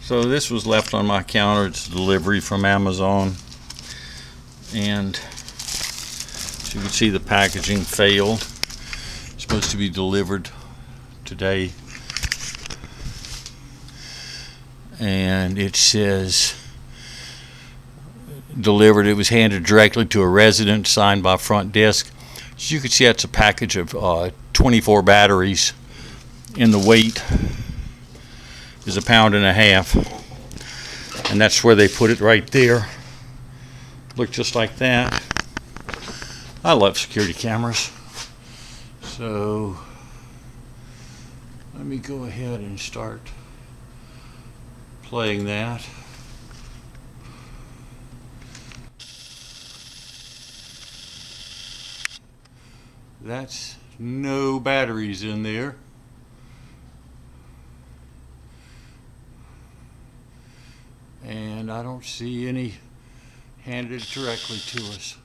So this was left on my counter. It's a delivery from Amazon, and as you can see, the packaging failed. It's supposed to be delivered today, and it says delivered. It was handed directly to a resident, signed by front desk. As you can see, that's a package of 24 batteries, and the weight is 1.5 pounds, and that's where they put it, right there. Look just like that. I love security cameras. So let me go ahead and start playing that. That's no batteries in there. And I don't see any handed directly to us.